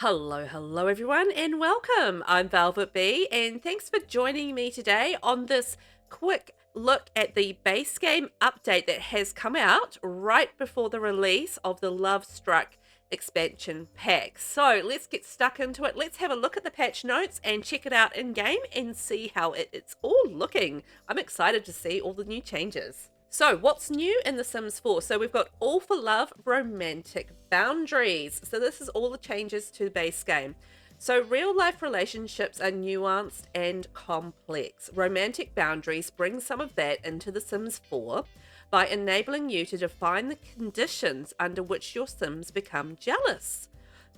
Hello everyone, and welcome. I'm VelvettB, and thanks for joining me today on this quick look at the base game update that has come out right before the release of the Love Struck expansion pack. So let's get stuck into it. Let's have a look at the patch notes and check it out in game and see how it's all looking. I'm excited to see all the new changes. So what's new in The Sims 4? So we've got All for Love romantic boundaries. So this is all the changes to the base game. So real life relationships are nuanced and complex. Romantic boundaries bring some of that into The Sims 4 by enabling you to define the conditions under which your Sims become jealous.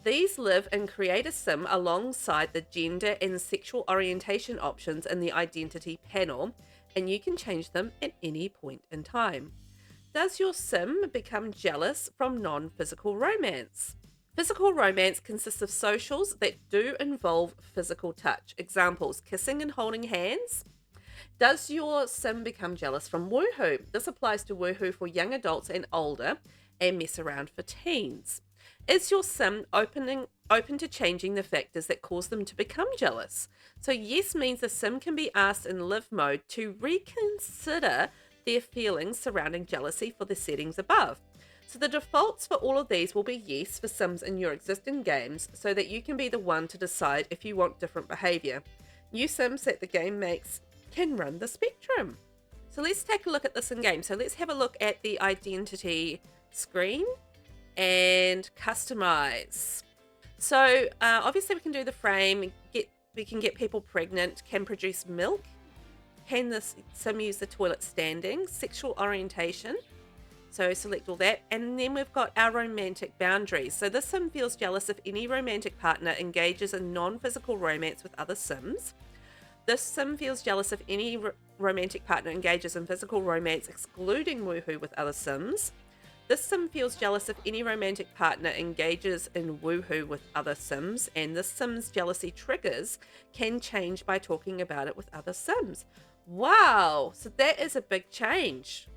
These live and create a Sim alongside the gender and sexual orientation options in the identity panel, and you can change them at any point in time. Does your Sim become jealous from non-physical romance? Physical romance consists of socials that do involve physical touch. Examples: kissing and holding hands. Does your Sim become jealous from woohoo? This applies to woohoo for young adults and older, and mess around for teens. Is your Sim open to changing the factors that cause them to become jealous? So yes means the Sim can be asked in live mode to reconsider their feelings surrounding jealousy for the settings above. So the defaults for all of these will be yes for Sims in your existing games, so that you can be the one to decide if you want different behavior. New Sims that the game makes can run the spectrum. So let's take a look at this in game. So let's have a look at the identity screen and customize. So obviously we can do the frame, we can get people pregnant, can produce milk, can this Sim use the toilet standing, sexual orientation, so select all that, and then we've got our romantic boundaries. So this Sim feels jealous if any romantic partner engages in non-physical romance with other Sims. This Sim feels jealous if any romantic partner engages in physical romance excluding woohoo with other Sims. This Sim feels jealous if any romantic partner engages in woohoo with other Sims, and this Sim's jealousy triggers can change by talking about it with other Sims. Wow, so that is a big change.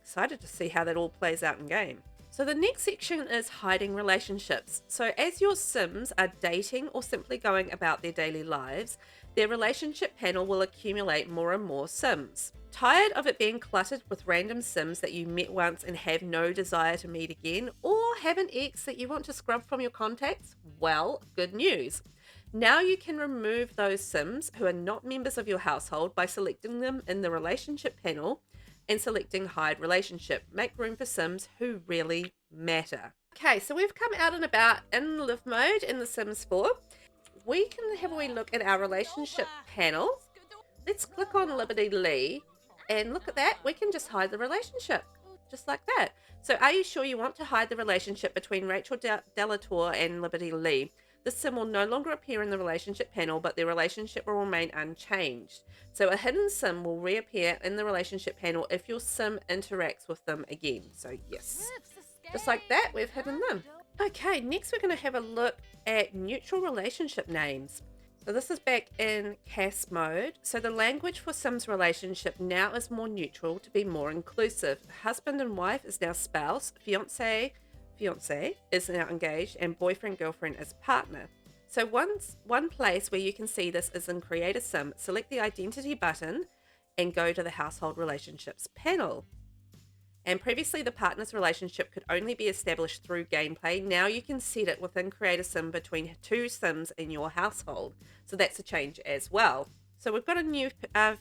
Excited to see how that all plays out in game. So the next section is hiding relationships. So as your Sims are dating or simply going about their daily lives, their relationship panel will accumulate more and more Sims. Tired of it being cluttered with random Sims that you met once and have no desire to meet again, or have an ex that you want to scrub from your contacts? Well, good news. Now you can remove those Sims who are not members of your household by selecting them in the relationship panel and selecting hide relationship. Make room for Sims who really matter. Okay, so we've come out and about in live mode in The Sims 4. We can have a wee look at our relationship panel. Let's click on Liberty Lee, and look at that, we can just hide the relationship, just like that. So are you sure you want to hide the relationship between Rachel Delator and Liberty Lee? This Sim will no longer appear in the relationship panel, but their relationship will remain unchanged. So a hidden Sim will reappear in the relationship panel if your Sim interacts with them again. So yes, just like that, we've hidden them. Okay, next we're going to have a look at neutral relationship names. So this is back in CAS mode. So the language for Sims relationship now is more neutral to be more inclusive. Husband and wife is now spouse, fiance is now engaged, and boyfriend, girlfriend is partner. So one place where you can see this is in Create a Sim. Select the identity button and go to the household relationships panel. And previously the partner's relationship could only be established through gameplay. Now you can set it within Create a Sim between two Sims in your household. So that's a change as well. So we've got a new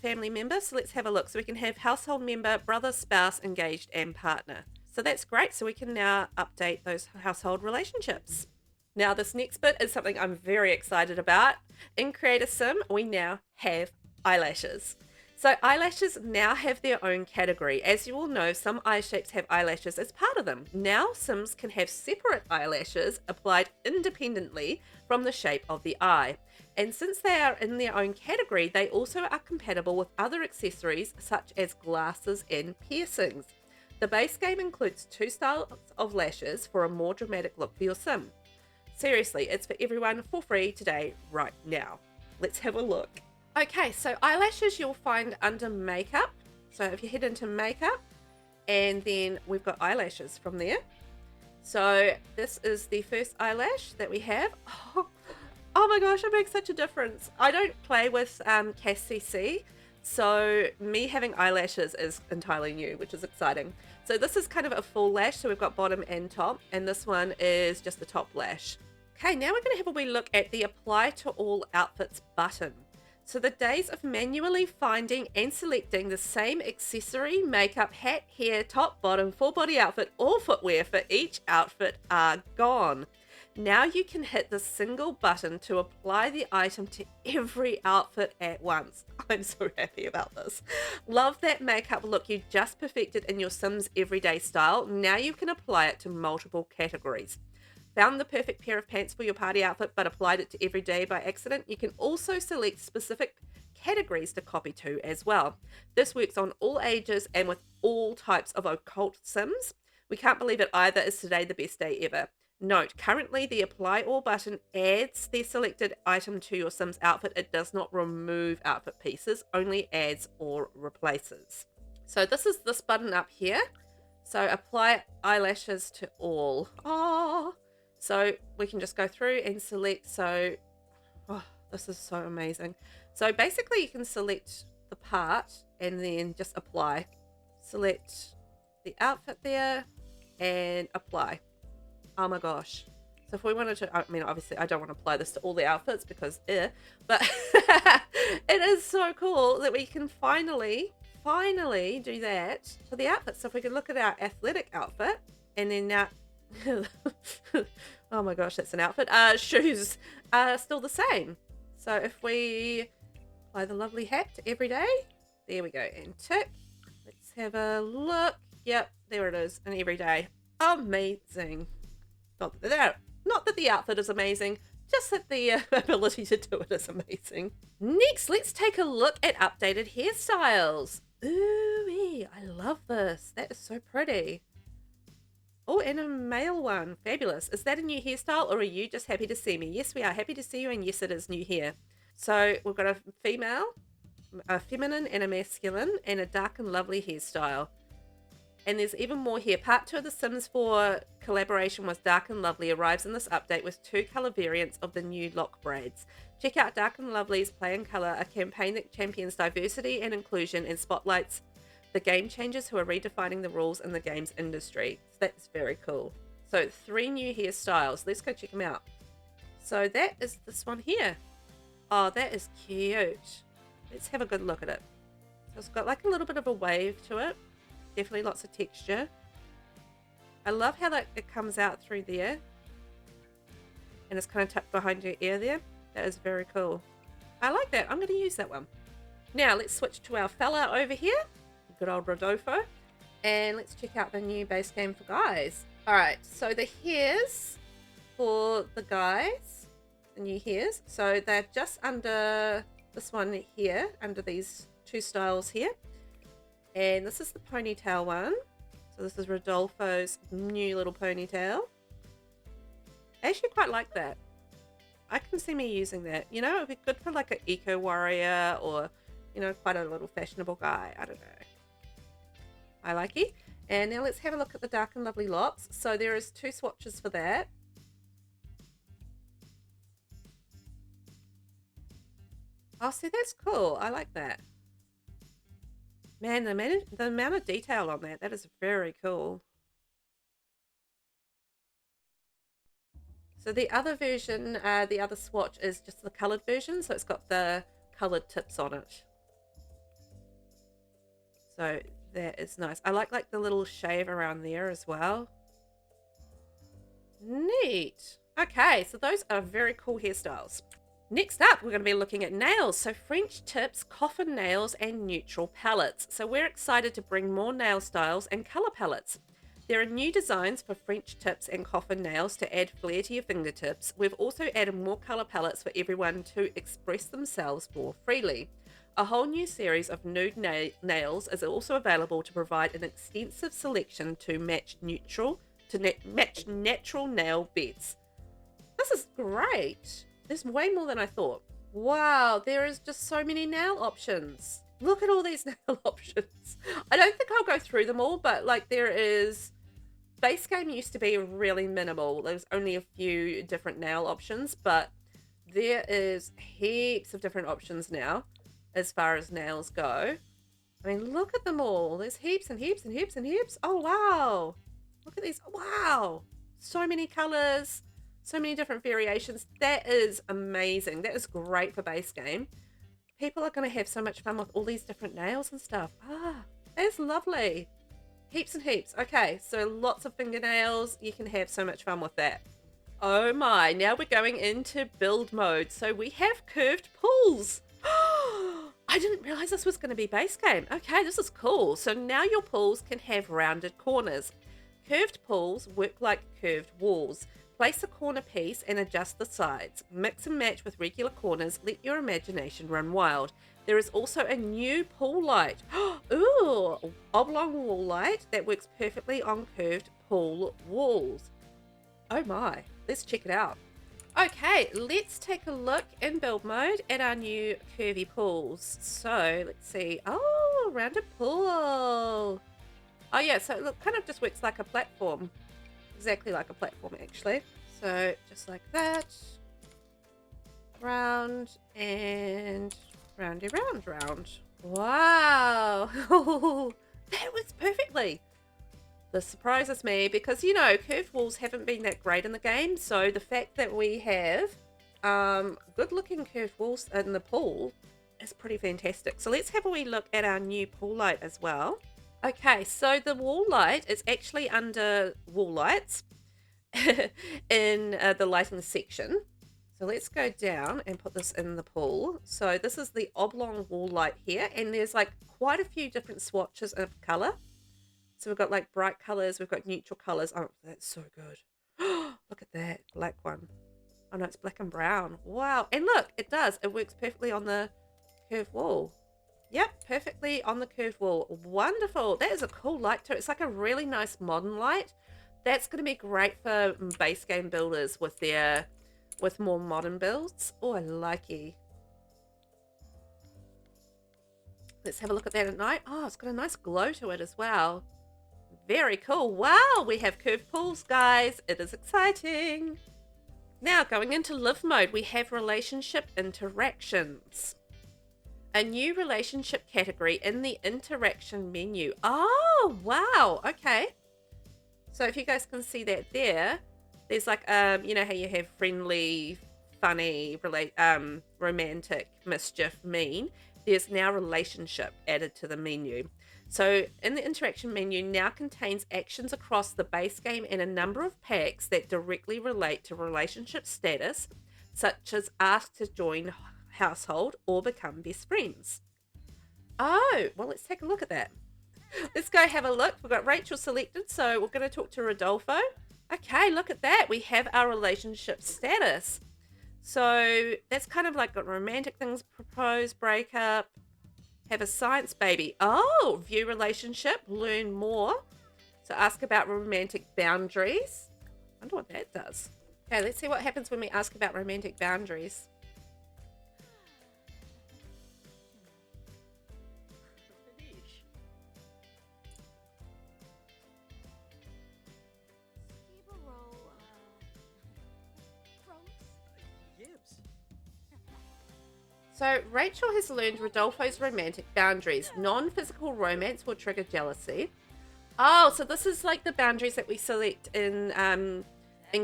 family member, so let's have a look. So we can have household member, brother, spouse, engaged, and partner. So that's great. So we can now update those household relationships. Now this next bit is something I'm very excited about. In Create a Sim, we now have eyelashes. So eyelashes now have their own category. As you all know, some eye shapes have eyelashes as part of them. Now Sims can have separate eyelashes applied independently from the shape of the eye. And since they are in their own category, they also are compatible with other accessories such as glasses and piercings. The base game includes 2 styles of lashes for a more dramatic look for your Sim. Seriously, it's for everyone for free today, right now. Let's have a look. Okay, so eyelashes you'll find under makeup. So if you head into makeup, and then we've got eyelashes from there. So this is the first eyelash that we have. Oh my gosh, it makes such a difference. I don't play with Cassie C, so me having eyelashes is entirely new, which is exciting. So this is kind of a full lash, so we've got bottom and top, and this one is just the top lash. Okay, now we're going to have a wee look at the Apply to All Outfits button. So the days of manually finding and selecting the same accessory, makeup, hat, hair, top, bottom, full body outfit, or footwear for each outfit are gone. Now you can hit the single button to apply the item to every outfit at once. I'm so happy about this. Love that makeup look you just perfected in your Sims everyday style. Now you can apply it to multiple categories. Found the perfect pair of pants for your party outfit but applied it to every day by accident? You can also select specific categories to copy to as well. This works on all ages and with all types of occult Sims. We can't believe it either. Is today the best day ever? Note, currently the Apply All button adds the selected item to your Sims outfit. It does not remove outfit pieces, only adds or replaces. So this is this button up here. So apply eyelashes to all. Oh, so we can just go through and select. So, oh, this is so amazing. So basically you can select the part and then just apply. Select the outfit there and apply. Oh my gosh. So if we wanted to, I mean, obviously I don't want to apply this to all the outfits because but it is so cool that we can finally do that to the outfit. So if we can look at our athletic outfit and then now, oh my gosh, that's an outfit. Shoes are still the same. So if we apply the lovely hat to every day, there we go, and tick. Let's have a look. Yep, there it is, and every day. Amazing. Not that the outfit is amazing, just that the ability to do it is amazing. Next, let's take a look at updated hairstyles. Ooh, I love this. That is so pretty. Oh, and a male one. Fabulous. Is that a new hairstyle or are you just happy to see me? Yes, we are happy to see you, and yes, it is new hair. So we've got a female, a feminine and a masculine, and a dark and lovely hairstyle. And there's even more here. Part 2 of the Sims 4 collaboration with Dark and Lovely arrives in this update with 2 colour variants of the new lock braids. Check out Dark and Lovely's Play in Colour, a campaign that champions diversity and inclusion and spotlights the game changers who are redefining the rules in the games industry. So that's very cool. So 3 new hairstyles. Let's go check them out. So that is this one here. Oh, that is cute. Let's have a good look at it. So it's got like a little bit of a wave to it. Definitely lots of texture. I love how it comes out through there. And it's kind of tucked behind your ear there. That is very cool. I like that. I'm going to use that one. Now let's switch to our fella over here. Good old Rodolfo. And let's check out the new base game for guys. Alright, so the hairs for the guys, the new hairs. So they're just under this one here, under these 2 styles here. And this is the ponytail one. So this is Rodolfo's new little ponytail. I actually quite like that. I can see me using that. You know, it would be good for like an eco warrior or, you know, quite a little fashionable guy. I don't know. I like it. And now let's have a look at the Dark and Lovely locks. So there is 2 swatches for that. Oh, see, that's cool. I like that. Man, the amount of detail on that is very cool. So the other version, the other swatch is just the coloured version. So it's got the coloured tips on it. So that is nice. I like the little shave around there as well. Neat. Okay, so those are very cool hairstyles. Next up, we're going to be looking at nails. So French tips, coffin nails, and neutral palettes. So we're excited to bring more nail styles and colour palettes. There are new designs for French tips and coffin nails to add flair to your fingertips. We've also added more colour palettes for everyone to express themselves more freely. A whole new series of nude nails is also available to provide an extensive selection to match natural nail beds. This is great. There's way more than I thought. Wow, there is just so many nail options. Look at all these nail options. I don't think I'll go through them all, but like there is base game used to be really minimal. There was only a few different nail options, but there is heaps of different options now as far as nails go. I mean, look at them all. There's heaps and heaps and heaps and heaps. Oh, wow. Look at these. Wow. So many colors, so many different variations. That is amazing. That is great for base game. People are going to have so much fun with all these different nails and stuff. Ah, that's lovely. Heaps and heaps. Okay, so lots of fingernails. You can have so much fun with that. Oh my, now we're going into build mode. So we have curved pulls. I didn't realize this was going to be base game. Okay, this is cool. So now your pulls can have rounded corners. Curved pulls work like curved walls. Place a corner piece and adjust the sides. Mix and match with regular corners. Let your imagination run wild. There is also a new pull light. Ooh, oblong wall light that works perfectly on curved pull walls. Oh my, let's check it out. Okay, let's take a look in build mode at our new curvy pulls. So let's see. Oh, rounded pull. Oh yeah, so it kind of just works like a platform. Exactly like a platform actually. So just like that. Round and roundy round. Wow. That works perfectly. This surprises me because, you know, curved walls haven't been that great in the game. So the fact that we have good looking curved walls in the pool is pretty fantastic. So let's have a wee look at our new pool light as well. Okay, so the wall light is actually under wall lights in the lighting section. So let's go down and put this in the pool. So this is the oblong wall light here, and there's like quite a few different swatches of color. So we've got like bright colors, we've got neutral colors. Oh, that's so good. Look at that black one. Oh no, it's black and brown. Wow. And look, it does. It works perfectly on the curved wall. Yep, perfectly on the curved wall. Wonderful. That is a cool light too. It's like a really nice modern light. That's going to be great for base game builders with more modern builds. Oh, I like it. Let's have a look at that at night. Oh, it's got a nice glow to it as well. Very cool. Wow, we have curved pools, guys. It is exciting. Now, going into live mode, we have relationship interactions. A new relationship category in the interaction menu. Oh, wow. Okay. So if you guys can see that there's like, you know how you have friendly, funny, romantic, mischief, mean. There's now relationship added to the menu. So in the interaction menu now contains actions across the base game and a number of packs that directly relate to relationship status, such as ask to join household or become best friends. Oh, well, let's take a look at that. Let's go have a look. We've got Rachel selected, so we're going to talk to Rodolfo. Okay, look at that. We have our relationship status. So that's kind of like got romantic things, propose, break up, have a science baby. Oh, view relationship, learn more. So ask about romantic boundaries. I wonder what that does. Okay, let's see what happens when we ask about romantic boundaries. So Rachel has learned Rodolfo's romantic boundaries. Non-physical romance will trigger jealousy. Oh, so this is like the boundaries that we select in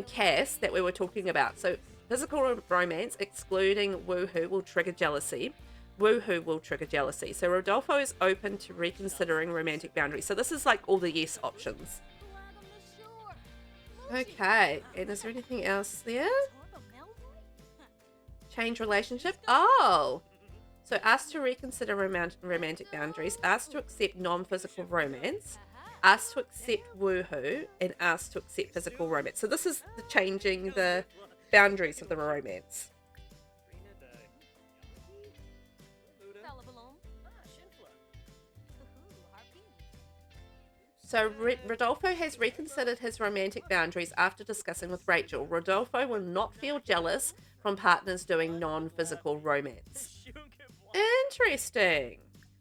CAS that we were talking about. So physical romance, excluding woohoo, will trigger jealousy. Woohoo will trigger jealousy. So Rodolfo is open to reconsidering romantic boundaries. So this is like all the yes options. Okay, and is there anything else there? Change relationship. Oh, so ask to reconsider romantic boundaries, ask to accept non-physical romance, ask to accept woohoo, and ask to accept physical romance. So this is the changing the boundaries of the romance. So Rodolfo has reconsidered his romantic boundaries after discussing with Rachel. Rodolfo will not feel jealous from partners doing non-physical romance. Interesting.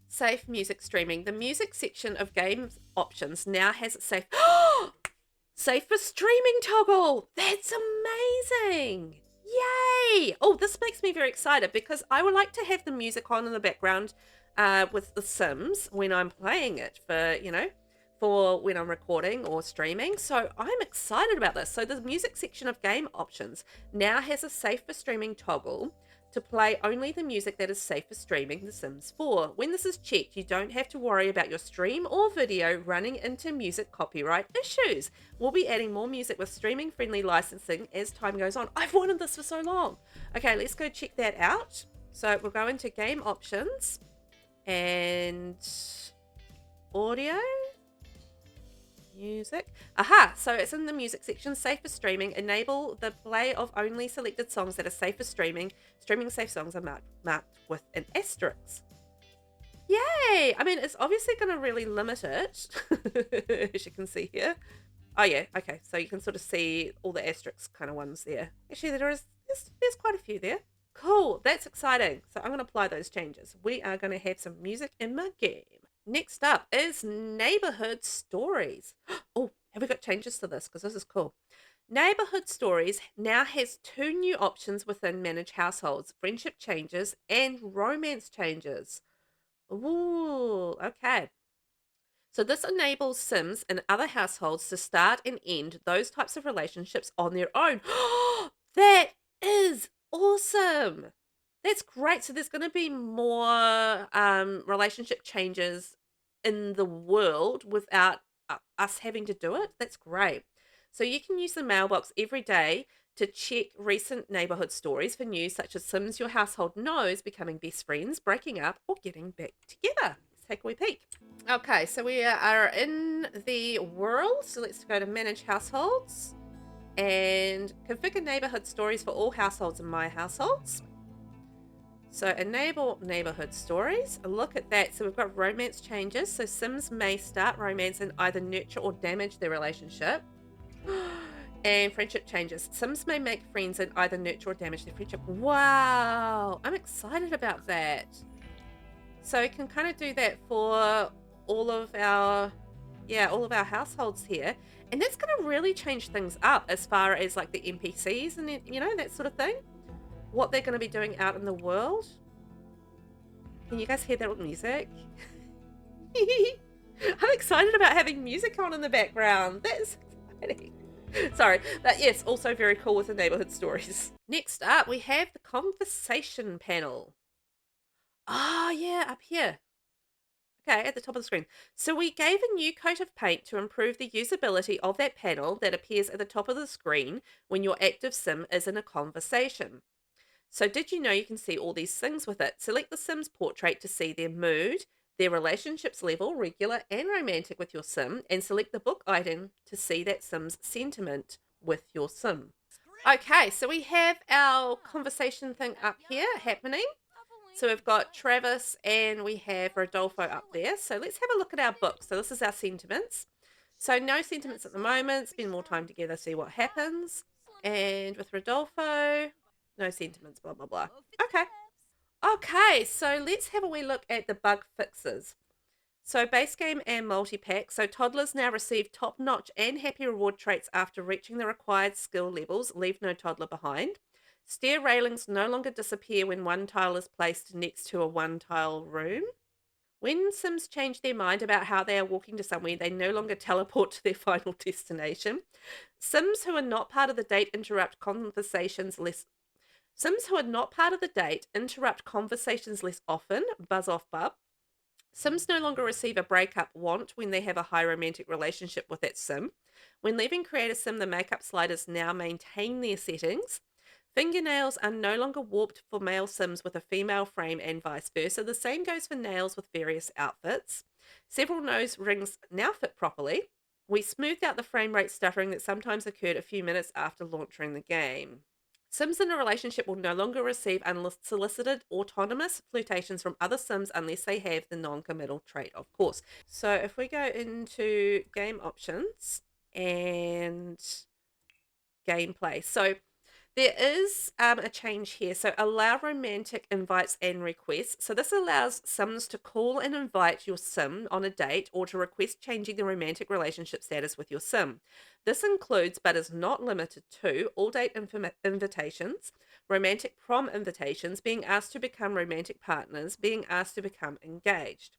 Safe music streaming. The music section of games options now has safe... Safe for streaming toggle. That's amazing. Yay. Oh, this makes me very excited because I would like to have the music on in the background with The Sims when I'm playing it for, for when I'm recording or streaming. So I'm excited about this. So the music section of game options now has a safe for streaming toggle to play only the music that is safe for streaming The Sims 4. When this is checked, you don't have to worry about your stream or video running into music copyright issues. We'll be adding more music with streaming-friendly licensing as time goes on. I've wanted this for so long. Okay, let's go check that out. So we'll go into game options and audio. Music. Aha! So it's in the music section. Safe for streaming. Enable the play of only selected songs that are safe for streaming. Streaming safe songs are marked with an asterisk. Yay! I mean, it's obviously going to really limit it, as you can see here. Oh yeah, okay. So you can sort of see all the asterisk kind of ones there. Actually, there's quite a few there. Cool. That's exciting. So I'm going to apply those changes. We are going to have some music in my game. Next up is neighborhood stories. Oh, have we got changes to this? Because this is cool. Neighborhood stories now has 2 new options within manage households: friendship changes and romance changes. Ooh, okay. So this enables Sims and other households to start and end those types of relationships on their own. That is awesome. That's great. So there's going to be more relationship changes in the world without us having to do it. That's great. So you can use the mailbox every day to check recent neighborhood stories for news such as Sims your household knows becoming best friends, breaking up, or getting back together. Let's take a wee peek. Okay, so we are in the world. So let's go to manage households and configure neighborhood stories for all households in my households. So enable neighborhood stories. Look at that. So we've got romance changes. So Sims may start romance and either nurture or damage their relationship. And friendship changes. Sims may make friends and either nurture or damage their friendship. Wow. I'm excited about that. So we can kind of do that for all of our households here. And that's going to really change things up as far as like the NPCs and, that sort of thing. What they're going to be doing out in the world. Can you guys hear that music? I'm excited about having music on in the background. That's exciting. Sorry, but yes, also very cool with the neighborhood stories. Next up, we have the conversation panel. Ah, yeah, up here. Okay, at the top of the screen. So we gave a new coat of paint to improve the usability of that panel that appears at the top of the screen when your active sim is in a conversation. So did you know you can see all these things with it? Select the Sim's portrait to see their mood, their relationships level, regular and romantic with your sim, and select the book item to see that Sim's sentiment with your sim. Okay, so we have our conversation thing up here happening. So we've got Travis and we have Rodolfo up there. So let's have a look at our book. So this is our sentiments. So no sentiments at the moment. Spend more time together, see what happens. And with Rodolfo, no sentiments, blah, blah, blah. Okay. Okay, so let's have a wee look at the bug fixes. So base game and multi-pack. So toddlers now receive top-notch and happy reward traits after reaching the required skill levels. Leave no toddler behind. Stair railings no longer disappear when one tile is placed next to a one-tile room. When Sims change their mind about how they are walking to somewhere, they no longer teleport to their final destination. Sims who are not part of the date interrupt conversations less often. Buzz off bub. Sims no longer receive a breakup want when they have a high romantic relationship with that sim. When leaving Create a Sim, the makeup sliders now maintain their settings. Fingernails are no longer warped for male Sims with a female frame and vice versa. The same goes for nails with various outfits. Several nose rings now fit properly. We smoothed out the frame rate stuttering that sometimes occurred a few minutes after launching the game. Sims in a relationship will no longer receive unsolicited autonomous flirtations from other Sims unless they have the non-committal trait, of course. So if we go into game options and gameplay. So There is a change here. So allow romantic invites and requests. So this allows Sims to call and invite your Sim on a date or to request changing the romantic relationship status with your Sim. This includes, but is not limited to, all date invitations, romantic prom invitations, being asked to become romantic partners, being asked to become engaged.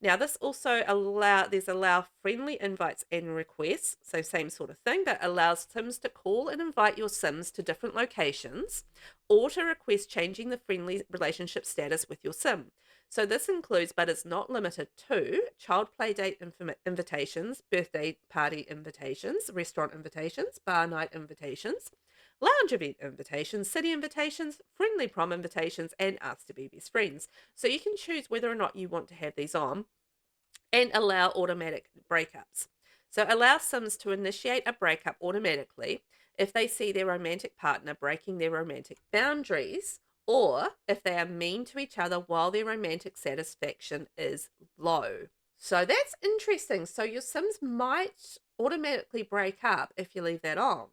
Now, this also allow friendly invites and requests, so same sort of thing, but allows Sims to call and invite your Sims to different locations or to request changing the friendly relationship status with your Sim. So this includes, but is not limited to, child play date invitations, birthday party invitations, restaurant invitations, bar night invitations, lounge event invitations, city invitations, friendly prom invitations, and ask to be best friends. So you can choose whether or not you want to have these on and allow automatic breakups. So allow Sims to initiate a breakup automatically if they see their romantic partner breaking their romantic boundaries or if they are mean to each other while their romantic satisfaction is low. So that's interesting. So your Sims might automatically break up if you leave that on,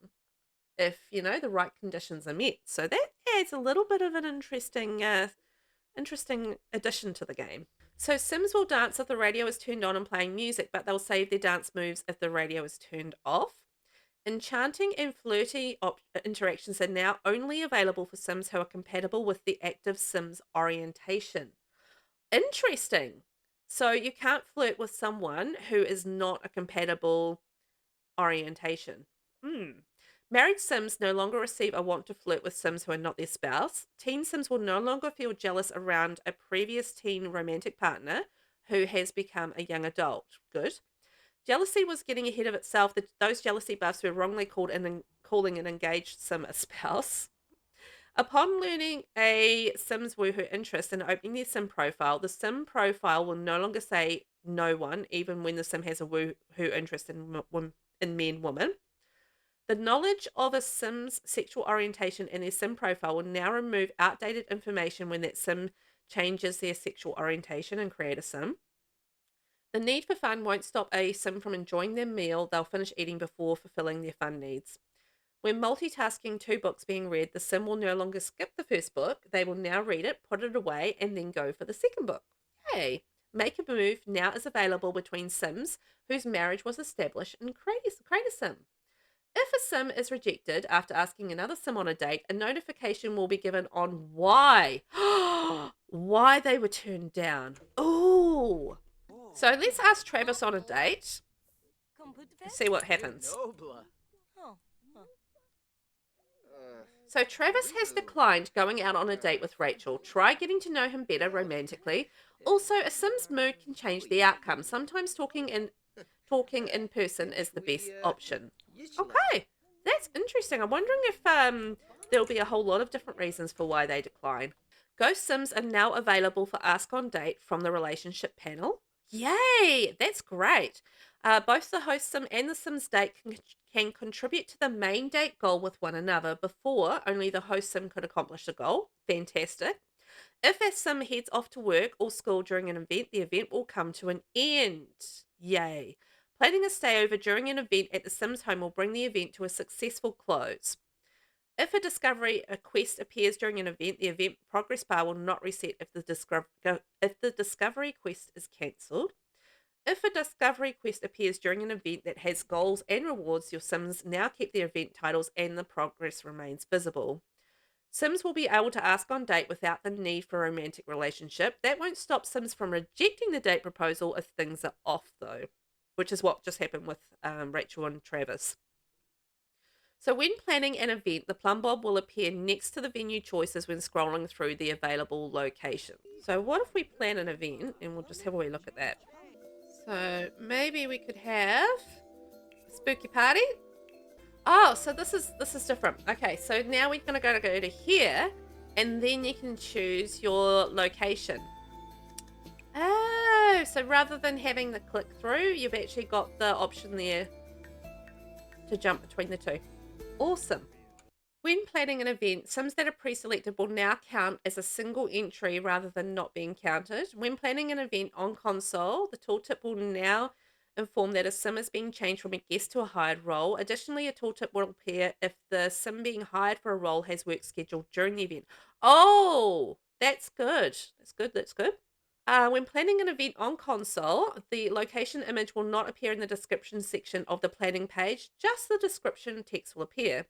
if you know the right conditions are met. So that adds a little bit of an interesting addition to the game. So Sims will dance if the radio is turned on and playing music, but they'll save their dance moves if the radio is turned off. Enchanting and flirty interactions are now only available for Sims who are compatible with the active Sims orientation. Interesting. So you can't flirt with someone who is not a compatible orientation. Married Sims no longer receive a want to flirt with Sims who are not their spouse. Teen Sims will no longer feel jealous around a previous teen romantic partner who has become a young adult. Good. Jealousy was getting ahead of itself. Those jealousy buffs were wrongly calling an engaged Sim a spouse. Upon learning a Sim's woohoo interest and opening their Sim profile, the Sim profile will no longer say no one, even when the Sim has a woohoo interest in men, woman. The knowledge of a Sim's sexual orientation in their Sim profile will now remove outdated information when that Sim changes their sexual orientation and create a Sim. The need for fun won't stop a Sim from enjoying their meal. They'll finish eating before fulfilling their fun needs. When multitasking two books being read, the Sim will no longer skip the first book. They will now read it, put it away, and then go for the second book. Yay! Make a Move now is available between Sims whose marriage was established and create a Sim. If a Sim is rejected after asking another Sim on a date, a notification will be given on why. Why they were turned down. Ooh. So let's ask Travis on a date. See what happens. So Travis has declined going out on a date with Rachel. Try getting to know him better romantically. Also, a Sim's mood can change the outcome. Sometimes talking in person is the best option. Okay, that's interesting. I'm wondering if there'll be a whole lot of different reasons for why they decline. Ghost Sims are now available for Ask on Date from the relationship panel. Yay, that's great. Both the host Sim and the Sim's date can contribute to the main date goal with one another. Before, only the host Sim could accomplish the goal. Fantastic. If a Sim heads off to work or school during an event, the event will come to an end. Yay. Planning a stay over during an event at the Sim's home will bring the event to a successful close. If a quest appears during an event, the event progress bar will not reset if the discovery quest is cancelled. If a discovery quest appears during an event that has goals and rewards, your Sims now keep their event titles and the progress remains visible. Sims will be able to ask on date without the need for a romantic relationship. That won't stop Sims from rejecting the date proposal if things are off, though, which is what just happened with Rachel and Travis. So when planning an event, the plumb bob will appear next to the venue choices when scrolling through the available locations. So what if we plan an event, and we'll just have a wee look at that. So maybe we could have a spooky party. Oh, so this is different. Okay, so now we're gonna go to here, and then you can choose your location. Oh, so rather than having the click through, you've actually got the option there to jump between the two. Awesome. When planning an event, Sims that are pre-selected will now count as a single entry rather than not being counted. When planning an event on console, the tooltip will now inform that a sim is being changed from a guest to a hired role. Additionally, a tooltip will appear if the sim being hired for a role has work scheduled during the event. Oh, that's good. That's good. That's good. When planning an event on console, the location image will not appear in the description section of the planning page, just the description text will appear.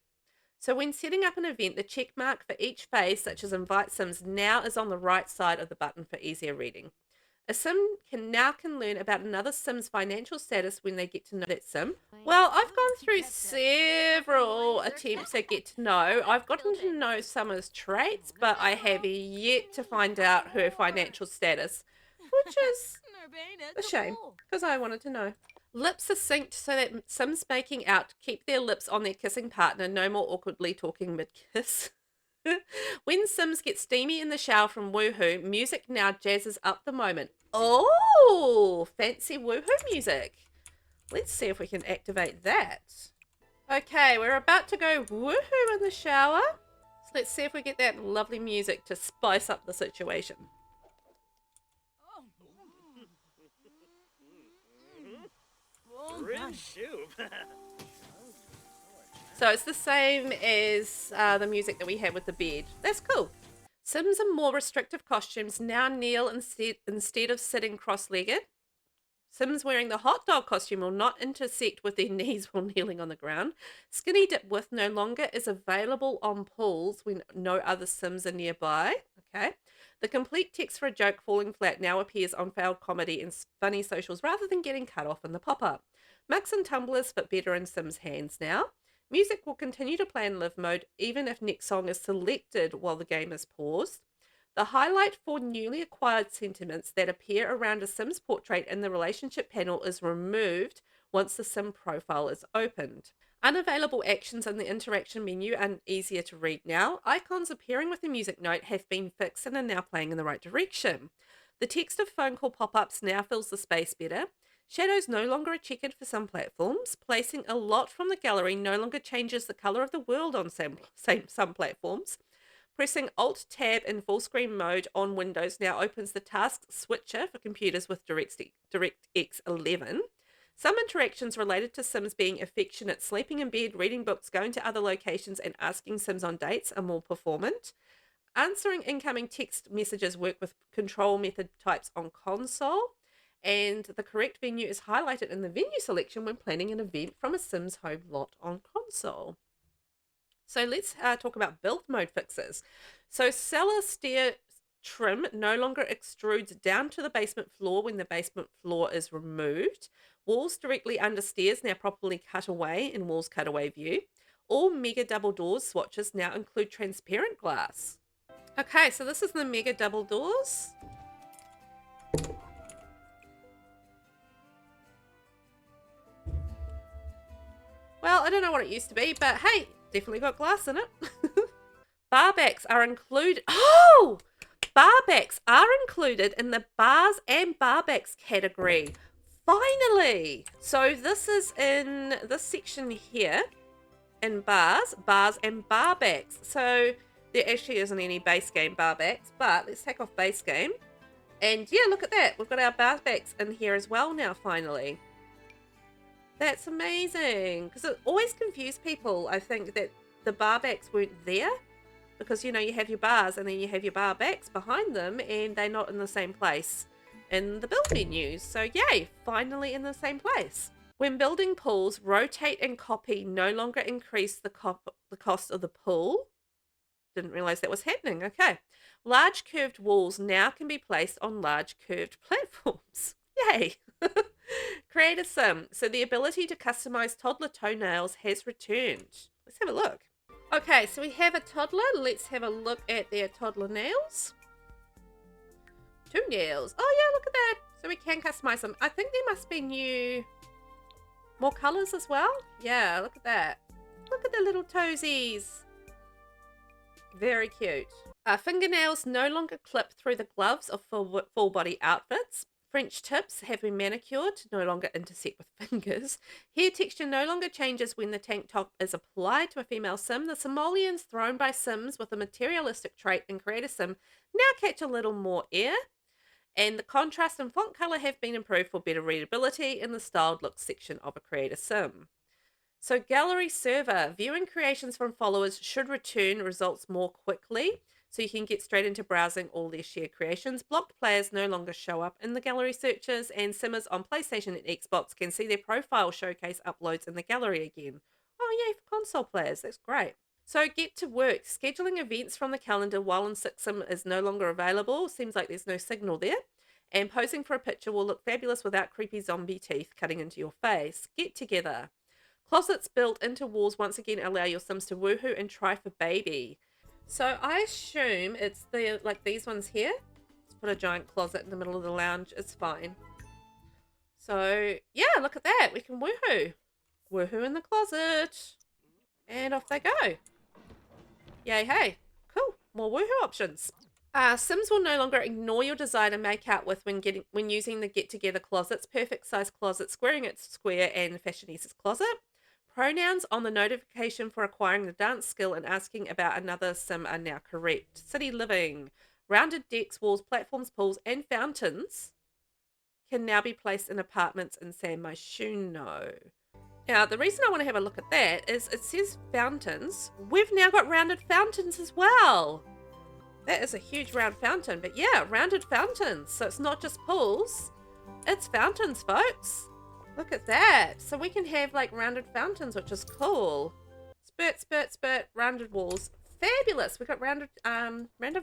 So when setting up an event, the check mark for each phase, such as invite sims, now is on the right side of the button for easier reading. A sim can learn about another sim's financial status when they get to know that sim. Well, I've gone through several attempts at get to know. I've gotten to know Summer's traits, but I have yet to find out her financial status, which is a shame because I wanted to know. Lips are synced so that sims making out keep their lips on their kissing partner, no more awkwardly talking mid-kiss. When sims get steamy in the shower from woohoo, music now jazzes up the moment. Oh, fancy woohoo music. Let's see if we can activate that. Okay, we're about to go woohoo in the shower. So let's see if we get that lovely music to spice up the situation. So it's the same as the music that we had with the bed. That's cool. Sims in more restrictive costumes now kneel instead of sitting cross-legged. Sims wearing the hot dog costume will not intersect with their knees while kneeling on the ground. Skinny dip width no longer is available on pools when no other Sims are nearby. Okay. The complete text for a joke falling flat now appears on failed comedy and funny socials rather than getting cut off in the pop-up. Mugs and tumblers fit better in Sims' hands now. Music will continue to play in live mode even if next song is selected while the game is paused. The highlight for newly acquired sentiments that appear around a Sim's portrait in the relationship panel is removed once the Sim profile is opened. Unavailable actions in the interaction menu are easier to read now. Icons appearing with a music note have been fixed and are now playing in the right direction. The text of phone call pop-ups now fills the space better. Shadows no longer are checkered for some platforms. Placing a lot from the gallery no longer changes the color of the world on some platforms. Pressing Alt-Tab in full screen mode on Windows now opens the task switcher for computers with DirectX 11. Some interactions related to Sims being affectionate, sleeping in bed, reading books, going to other locations, and asking Sims on dates are more performant. Answering incoming text messages work with control method types on console. And the correct venue is highlighted in the venue selection when planning an event from a Sims home lot on console. So let's talk about build mode fixes. So cellar stair trim no longer extrudes down to the basement floor when the basement floor is removed. Walls directly under stairs now properly cut away in Walls Cutaway view. All mega double doors swatches now include transparent glass. Okay, so this is the mega double doors. Well, I don't know what it used to be, but hey, definitely got glass in it. Barbacks are included. Oh! Barbacks are included in the bars and barbacks category. Finally! So this is in this section here in bars and barbacks. So there actually isn't any base game barbacks, but let's take off base game. And yeah, look at that. We've got our barbacks in here as well now, finally. That's amazing, because it always confused people, I think, that the barbacks weren't there, because, you know, you have your bars and then you have your barbacks behind them and they're not in the same place in the build menus. So yay, finally in the same place. When building pools, rotate and copy no longer increase the cost of the pool. Didn't realize that was happening. Okay. Large curved walls now can be placed on large curved platforms. Yay. Create a sim. So the ability to customize toddler toenails has returned. Let's have a look. Okay, so we have a toddler. Let's have a look at their toddler nails. 2 nails. Oh yeah, look at that. So we can customize them. I think there must be more colors as well. Yeah, look at that. Look at the little toesies. Very cute. Fingernails no longer clip through the gloves of full body outfits. French tips have been manicured to no longer intersect with fingers. Hair texture no longer changes when the tank top is applied to a female sim. The simoleons thrown by sims with a materialistic trait and create a sim now catch a little more air. And the contrast and font color have been improved for better readability in the styled look section of a creator sim. So gallery server, viewing creations from followers should return results more quickly, so you can get straight into browsing all their shared creations. Blocked players no longer show up in the gallery searches, and simmers on PlayStation and Xbox can see their profile showcase uploads in the gallery again. Oh yay for console players, that's great. So get to work. Scheduling events from the calendar while in SIXIM is no longer available. Seems like there's no signal there. And posing for a picture will look fabulous without creepy zombie teeth cutting into your face. Get together. Closets built into walls once again allow your Sims to woohoo and try for baby. So I assume it's the like these ones here. Let's put a giant closet in the middle of the lounge. It's fine. So yeah, look at that. We can woohoo. Woohoo in the closet. And off they go. Yay, hey. Cool. More woohoo options. Sims will no longer ignore your desire to make out with when using the get together closets. Perfect size closet, squaring its square, and fashionista's closet. Pronouns on the notification for acquiring the dance skill and asking about another sim are now correct. City living. Rounded decks, walls, platforms, pools, and fountains can now be placed in apartments in San Myshuno. Now, the reason I want to have a look at that is it says fountains. We've now got rounded fountains as well. That is a huge round fountain, but yeah, rounded fountains. So it's not just pools, it's fountains, folks. Look at that. So we can have like rounded fountains, which is cool. Spurt, spurt, spurt, rounded walls. Fabulous. We've got rounded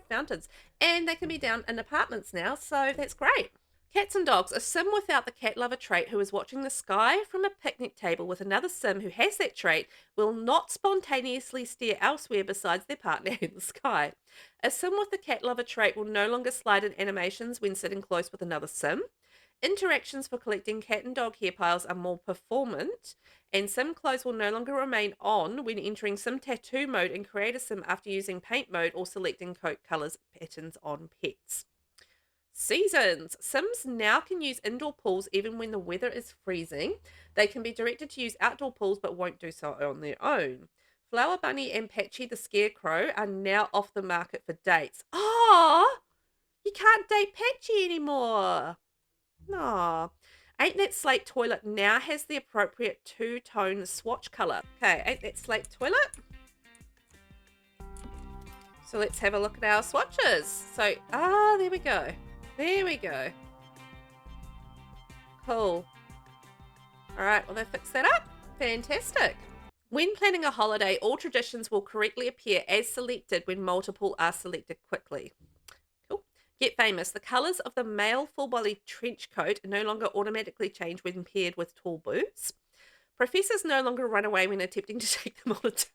fountains. And they can be down in apartments now, so that's great. Cats and dogs. A sim without the cat lover trait who is watching the sky from a picnic table with another sim who has that trait will not spontaneously stare elsewhere besides their partner in the sky. A sim with the cat lover trait will no longer slide in animations when sitting close with another sim. Interactions for collecting cat and dog hair piles are more performant, and sim clothes will no longer remain on when entering sim tattoo mode and create a sim after using paint mode or selecting coat colors patterns on pets. Seasons. Sims now can use indoor pools even when the weather is freezing. They can be directed to use outdoor pools but won't do so on their own. Flower Bunny and Patchy the Scarecrow are now off the market for dates. Oh, you can't date Patchy anymore. Aw. Ain't That Slate Toilet now has the appropriate two-tone swatch color. Okay, Ain't That Slate Toilet. So let's have a look at our swatches. So, there we go. There we go. Cool. All right, well, they fixed that up. Fantastic. When planning a holiday, all traditions will correctly appear as selected when multiple are selected quickly. Cool. Get famous. The colours of the male full-body trench coat no longer automatically change when paired with tall boots. Professors no longer run away when attempting to take them on a date.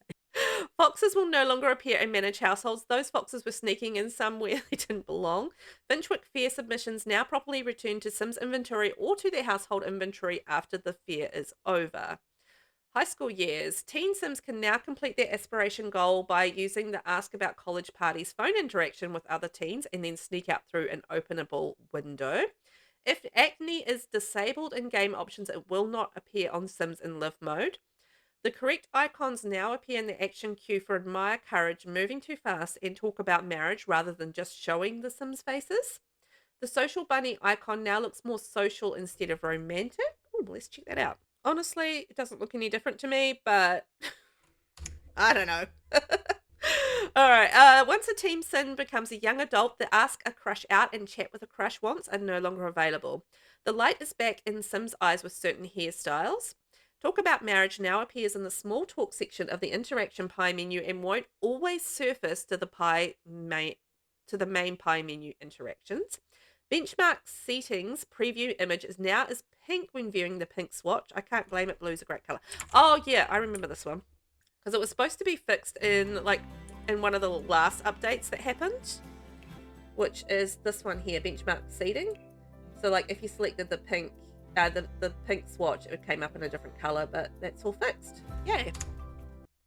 Foxes will no longer appear and manage households. Those foxes were sneaking in somewhere they didn't belong. Finchwick Fair submissions now properly return to Sims inventory or to their household inventory after the fair is over. High school years. Teen Sims can now complete their aspiration goal by using the Ask About College Parties phone interaction with other teens and then sneak out through an openable window. If acne is disabled in game options, it will not appear on Sims in live mode. The correct icons now appear in the action queue for Admire Courage, Moving Too Fast, and Talk About Marriage rather than just showing the Sims' faces. The Social Bunny icon now looks more social instead of romantic. Ooh, let's check that out. Honestly, it doesn't look any different to me, but I don't know. All right. Once a teen sim becomes a young adult, the Ask a Crush Out and Chat with a Crush wants are no longer available. The light is back in Sims' eyes with certain hairstyles. Talk About Marriage now appears in the small talk section of the interaction pie menu and won't always surface to the main pie menu interactions. Benchmark Settings preview image is now as pink when viewing the pink swatch. I can't blame it. Blue's a great color. Oh yeah, I remember this one because it was supposed to be fixed in one of the last updates that happened, which is this one here, Benchmark Seating. So like if you selected the pink. The pink swatch, it came up in a different color, but that's all fixed. Yay.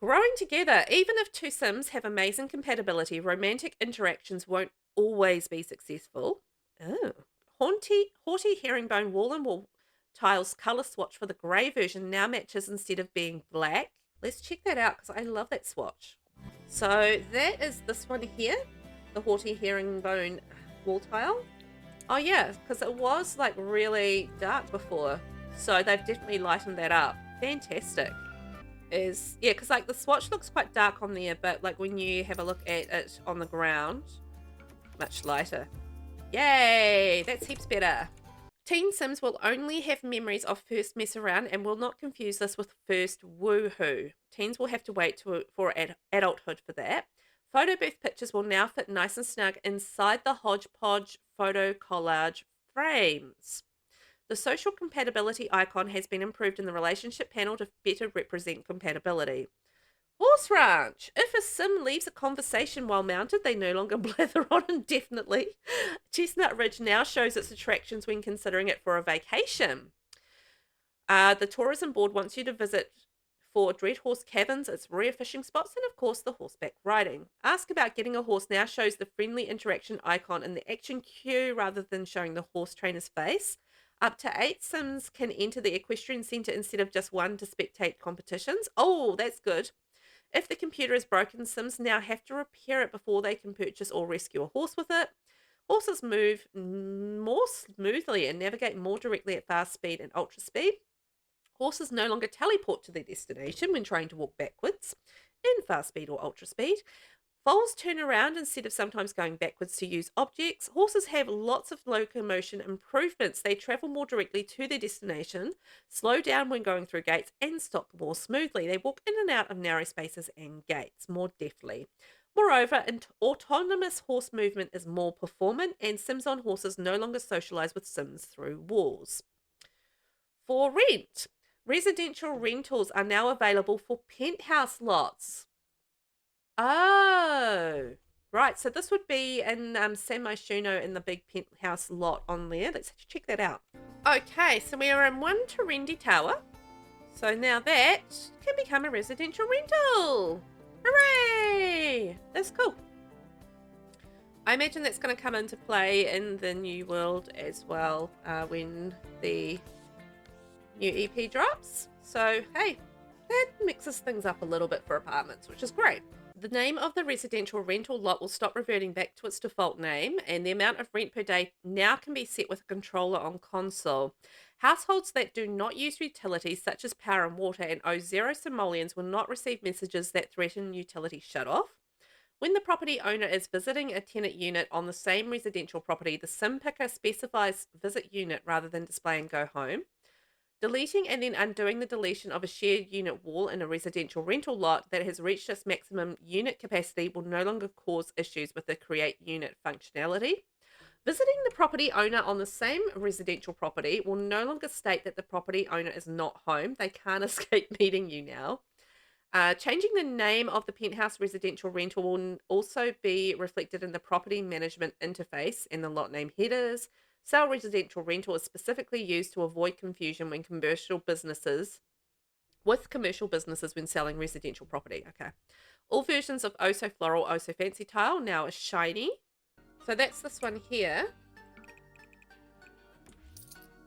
Growing together. Even if two Sims have amazing compatibility, romantic interactions won't always be successful. Oh. Haughty Herringbone wall and wall tiles color swatch for the grey version now matches instead of being black. Let's check that out because I love that swatch. So that is this one here, the Haughty Herringbone wall tile. Oh yeah, because it was like really dark before. So they've definitely lightened that up. Fantastic. Yeah, because like the swatch looks quite dark on there, but like when you have a look at it on the ground, much lighter. Yay, that's heaps better. Teen Sims will only have memories of first mess around and will not confuse this with first woohoo. Teens will have to wait for adulthood for that. Photo booth pictures will now fit nice and snug inside the hodgepodge photo collage frames. The social compatibility icon has been improved in the relationship panel to better represent compatibility. Horse Ranch. If a sim leaves a conversation while mounted, they no longer blather on indefinitely. Chestnut Ridge now shows its attractions when considering it for a vacation. The tourism board wants you to visit for Dread Horse Caverns, its rare fishing spots, and of course the horseback riding. Ask About Getting a Horse now shows the friendly interaction icon in the action queue rather than showing the horse trainer's face. Up to 8 Sims can enter the equestrian centre instead of just 1 to spectate competitions. Oh, that's good. If the computer is broken, Sims now have to repair it before they can purchase or rescue a horse with it. Horses move more smoothly and navigate more directly at fast speed and ultra speed. Horses no longer teleport to their destination when trying to walk backwards in fast speed or ultra speed. Foals turn around instead of sometimes going backwards to use objects. Horses have lots of locomotion improvements. They travel more directly to their destination, slow down when going through gates, and stop more smoothly. They walk in and out of narrow spaces and gates more deftly. Moreover, autonomous horse movement is more performant, and Sims on horses no longer socialize with Sims through walls. For rent, residential rentals are now available for penthouse lots. Oh, right. So this would be in San Myshuno in the big penthouse lot on there. Let's check that out. Okay, so we are in one Terendi Tower. So now that can become a residential rental. Hooray! That's cool. I imagine that's going to come into play in the new world as well when the new EP drops. So, hey, that mixes things up a little bit for apartments, which is great. The name of the residential rental lot will stop reverting back to its default name, and the amount of rent per day now can be set with a controller on console. Households that do not use utilities such as power and water and owe 0 simoleons will not receive messages that threaten utility shut-off. When the property owner is visiting a tenant unit on the same residential property, the sim picker specifies visit unit rather than displaying go home. Deleting and then undoing the deletion of a shared unit wall in a residential rental lot that has reached its maximum unit capacity will no longer cause issues with the create unit functionality. Visiting the property owner on the same residential property will no longer state that the property owner is not home. They can't escape meeting you now. Changing the name of the penthouse residential rental will also be reflected in the property management interface and the lot name headers. Sell residential rental is specifically used to avoid confusion when commercial businesses when selling residential property. Okay. All versions of Oh So Floral, Oh So Fancy Tile now are shiny. So that's this one here.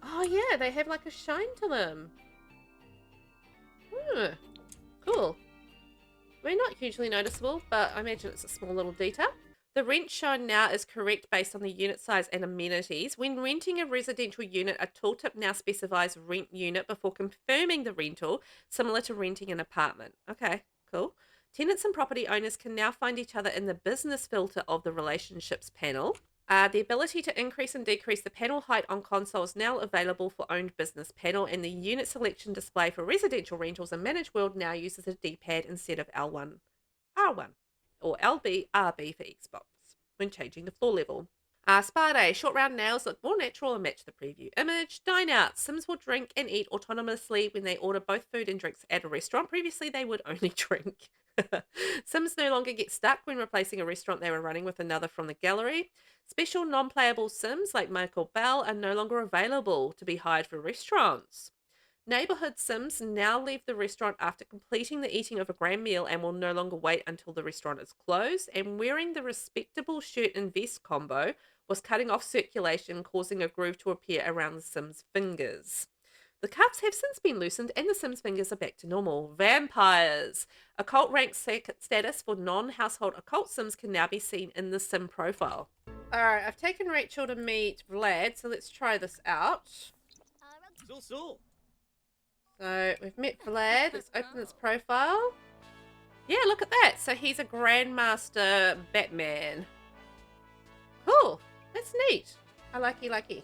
Oh yeah, they have like a shine to them. Cool. We're not hugely noticeable, but I imagine it's a small little detail. The rent shown now is correct based on the unit size and amenities. When renting a residential unit, a tooltip now specifies rent unit before confirming the rental, similar to renting an apartment. Okay, cool. Tenants and property owners can now find each other in the business filter of the relationships panel. The ability to increase and decrease the panel height on console is now available for owned business panel, and the unit selection display for residential rentals and managed world now uses a D-pad instead of L1, R1. Or LB, RB for Xbox when changing the floor level. Spa day. Short round nails look more natural and match the preview image. Dine out. Sims will drink and eat autonomously when they order both food and drinks at a restaurant. Previously, they would only drink. Sims no longer get stuck when replacing a restaurant they were running with another from the gallery. Special non-playable Sims like Michael Bell are no longer available to be hired for restaurants. Neighbourhood Sims now leave the restaurant after completing the eating of a grand meal and will no longer wait until the restaurant is closed. And wearing the respectable shirt and vest combo was cutting off circulation, causing a groove to appear around the Sims' fingers. The cuffs have since been loosened and the Sims' fingers are back to normal. Vampires. Occult rank status for non-household occult Sims can now be seen in the Sim profile. Alright, I've taken Rachel to meet Vlad, so let's try this out. So we've met Vlad. Let's open his profile. Yeah, look at that. So he's a Grandmaster Batman. Cool. That's neat. I likey.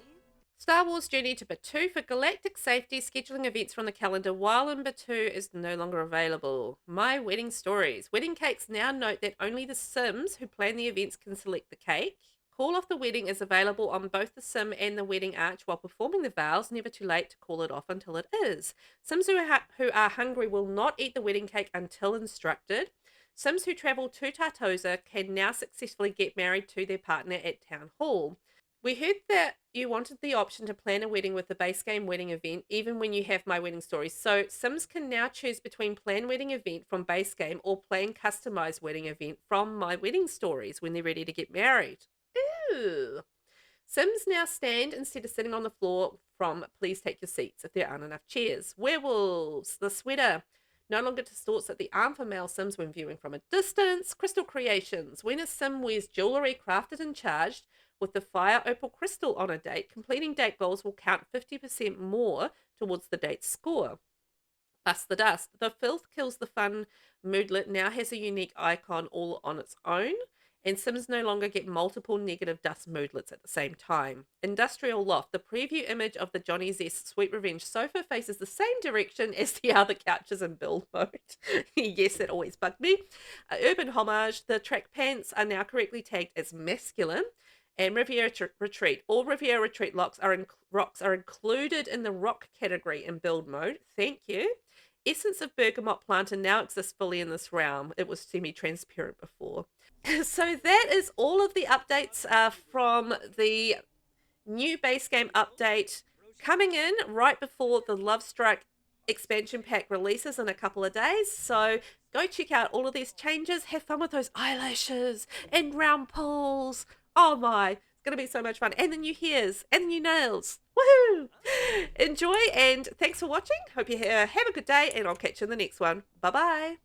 Star Wars Journey to Batuu for galactic safety, scheduling events from the calendar while in Batuu is no longer available. My wedding stories. Wedding cakes now note that only the Sims who plan the events can select the cake. Call off the wedding is available on both the sim and the wedding arch while performing the vows. Never too late to call it off until it is. Sims who are hungry will not eat the wedding cake until instructed. Sims who travel to Tartosa can now successfully get married to their partner at Town Hall. We heard that you wanted the option to plan a wedding with the base game wedding event, even when you have My Wedding Stories. So Sims can now choose between plan wedding event from base game or plan customized wedding event from My Wedding Stories when they're ready to get married. Ooh. Sims now stand instead of sitting on the floor from Please Take Your Seats if there aren't enough chairs. Werewolves, the sweater. No longer distorts at the arm for male Sims when viewing from a distance. Crystal creations. When a Sim wears jewellery crafted and charged with the fire opal crystal on a date, completing date goals will count 50% more towards the date score. Bust the dust. The filth kills the fun moodlet now has a unique icon all on its own, and Sims no longer get multiple negative dust moodlets at the same time. Industrial loft. The preview image of the Johnny Zest Sweet Revenge sofa faces the same direction as the other couches in build mode. Yes, that always bugged me. Urban homage. The track pants are now correctly tagged as masculine. And Riviera Retreat. All Riviera Retreat rocks are included in the rock category in build mode. Thank you. Essence of Bergamot Planter now exists fully in this realm. It was semi-transparent before. So that is all of the updates from the new base game update coming in right before the Love Struck expansion pack releases in a couple of days. So go check out all of these changes. Have fun with those eyelashes and round pulls. Oh my, it's going to be so much fun. And the new hairs and the new nails. Woohoo! Enjoy and thanks for watching. Hope you have a good day and I'll catch you in the next one. Bye-bye.